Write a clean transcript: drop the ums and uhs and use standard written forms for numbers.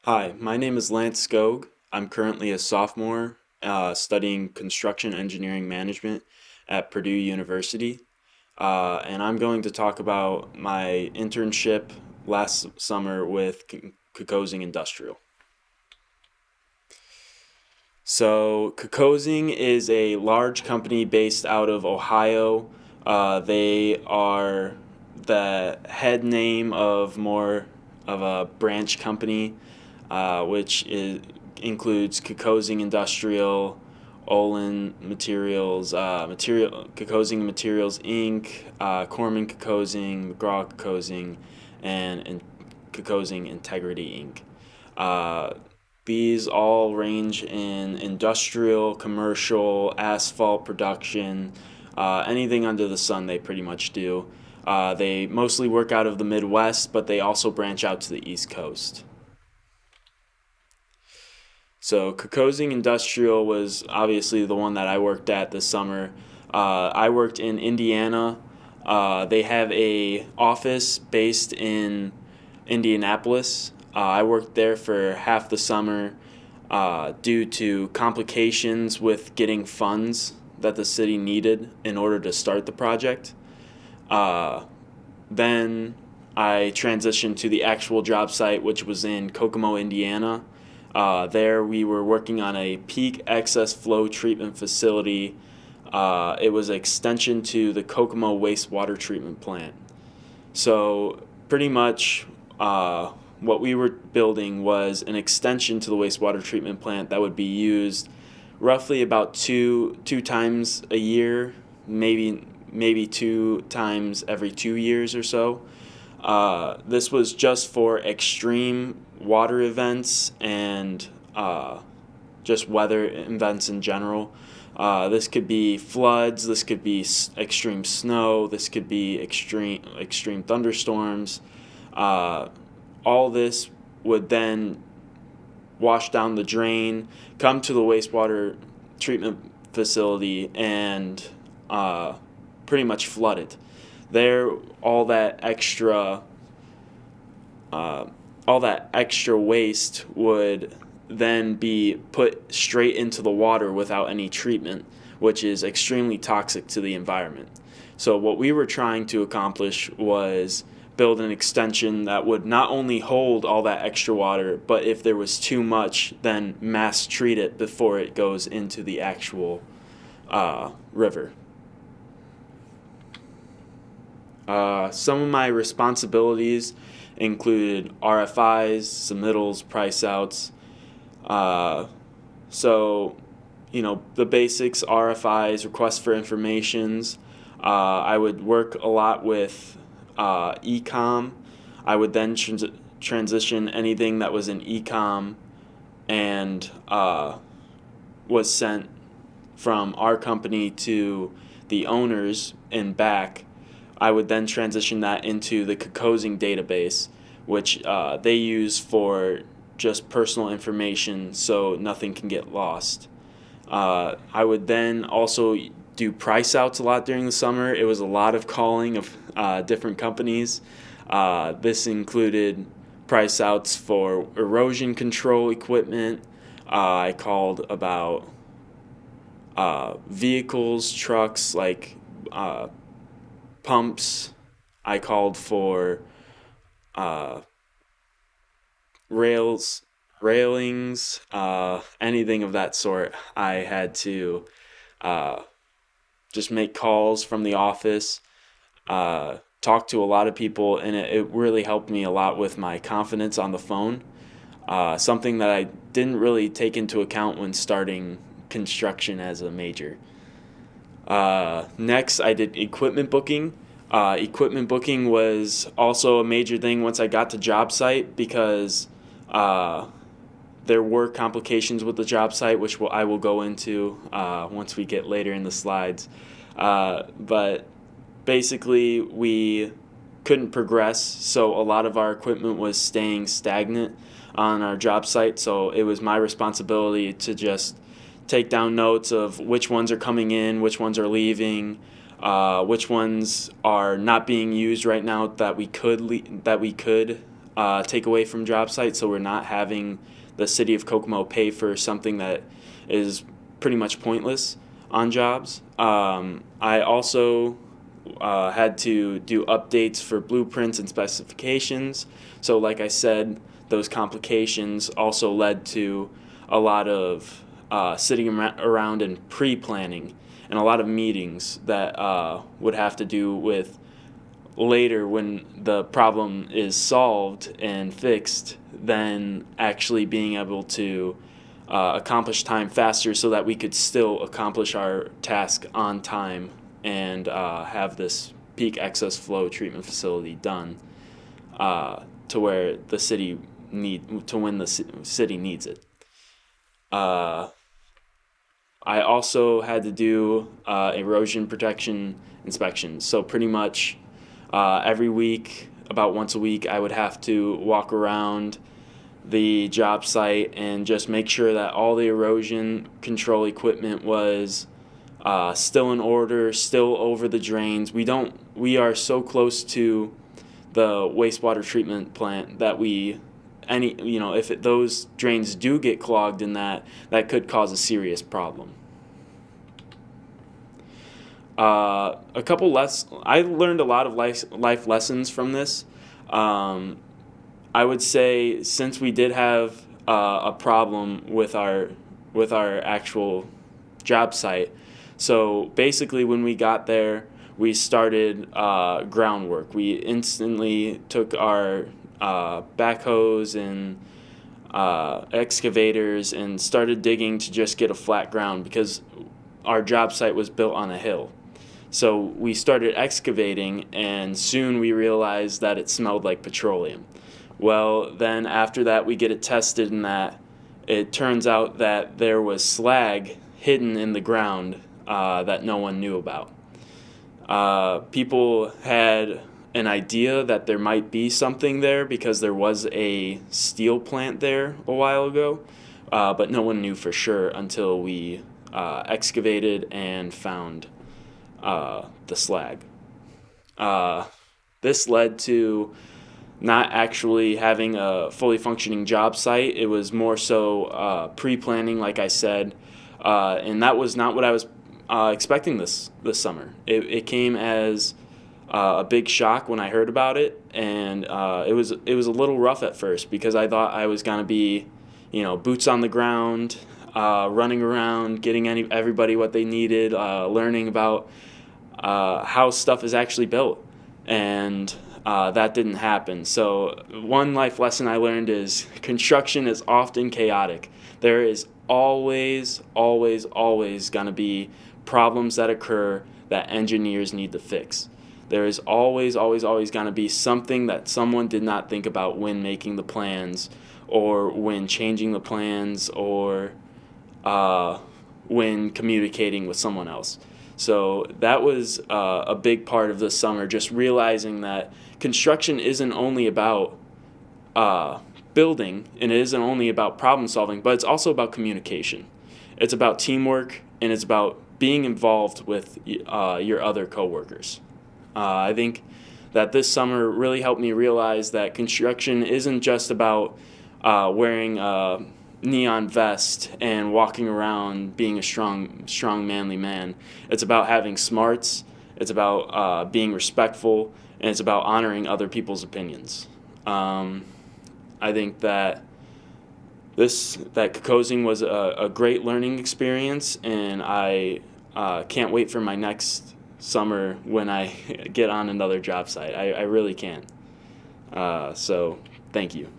Hi, my name is Lance Skog. I'm currently a sophomore studying construction engineering management at Purdue University. And I'm going to talk about my internship last summer with Kokosing Industrial. So, Kokosing is a large company based out of Ohio. They are the head name of more of a branch company, includes Kokosing Industrial, Olin Materials, Kokosing Materials Inc., Corman Kokosing, McGraw Kokosing, and Kokosing Integrity Inc. These all range in industrial, commercial, asphalt production, anything under the sun they pretty much do. They mostly work out of the Midwest, but they also branch out to the East Coast. So Kokosing Industrial was obviously the one that I worked at this summer. I worked in Indiana. They have a office based in Indianapolis. I worked there for half the summer due to complications with getting funds that the city needed in order to start the project. Uh, then I transitioned to the actual job site, which was in Kokomo, Indiana. There we were working on a peak excess flow treatment facility. It was an extension to the Kokomo wastewater treatment plant. So pretty much what we were building was an extension to the wastewater treatment plant that would be used roughly about two times a year, maybe two times every 2 years or so. This was just for extreme water events and just weather events in general. This could be floods. This could be extreme snow. This could be extreme thunderstorms. All this would then wash down the drain, come to the wastewater treatment facility, and pretty much flood it. There, all that extra, all that extra waste would then be put straight into the water without any treatment, which is extremely toxic to the environment. So what we were trying to accomplish was build an extension that would not only hold all that extra water, but if there was too much, then mass treat it before it goes into the actual river. Some of my responsibilities included RFIs, submittals, price outs. Uh, so, the basics: RFIs, requests for informations. I would work a lot with ecom. I would then transition anything that was in ecom and was sent from our company to the owners and back. I would then transition that into the Kokosing database, which they use for just personal information so nothing can get lost. I would then also do price outs a lot during the summer. It was a lot of calling of different companies. This included price outs for erosion control equipment. I called about vehicles, trucks, like pumps. I called for uh, railings, anything of that sort. I had to uh, just make calls from the office, talk to a lot of people, and it really helped me a lot with my confidence on the phone. Something that I didn't really take into account when starting construction as a major. Next, I did equipment booking. Equipment booking was also a major thing once I got to job site because uh, there were complications with the job site, which I will go into once we get later in the slides. But basically, we couldn't progress, so a lot of our equipment was staying stagnant on our job site. So it was my responsibility to just take down notes of which ones are coming in, which ones are leaving, which ones are not being used right now that we could take away from job sites, so we're not having the city of Kokomo pay for something that is pretty much pointless on jobs. I also had to do updates for blueprints and specifications. So, like I said, those complications also led to a lot of sitting around and pre-planning and a lot of meetings that would have to do with later when the problem is solved and fixed, then actually being able to accomplish time faster so that we could still accomplish our task on time and have this peak excess flow treatment facility done to where the city when the city needs it. I also had to do erosion protection inspections. So pretty much every week, about once a week, I would have to walk around the job site and just make sure that all the erosion control equipment was still in order, still over the drains. We are so close to the wastewater treatment plant that if those drains do get clogged in that could cause a serious problem. A couple less. I learned a lot of life lessons from this. I would say since we did have a problem with our actual job site, so basically when we got there, we started groundwork. We instantly took our backhoes and excavators and started digging to just get a flat ground because our job site was built on a hill. So we started excavating, and soon we realized that it smelled like petroleum. Well, then after that, we get it tested, and that it turns out that there was slag hidden in the ground that no one knew about. People had an idea that there might be something there because there was a steel plant there a while ago, but no one knew for sure until we excavated and found the slag. This led to not actually having a fully functioning job site. It was more so pre-planning, like I said, and that was not what I was expecting this summer. It came as a big shock when I heard about it, and it was a little rough at first because I thought I was gonna be, boots on the ground, running around, getting everybody what they needed, learning about how stuff is actually built, and that didn't happen. So one life lesson I learned is construction is often chaotic. There is always going to be problems that occur that engineers need to fix. There is always going to be something that someone did not think about when making the plans, or when changing the plans, or when communicating with someone else. So that was a big part of this summer, just realizing that construction isn't only about building, and it isn't only about problem solving, but it's also about communication. It's about teamwork, and it's about being involved with your other coworkers. I think that this summer really helped me realize that construction isn't just about wearing a neon vest and walking around being a strong, manly man. It's about having smarts. It's about being respectful, and it's about honoring other people's opinions. I think that Kokosing was a great learning experience, and I can't wait for my next summer when I get on another job site. I really can't. So thank you.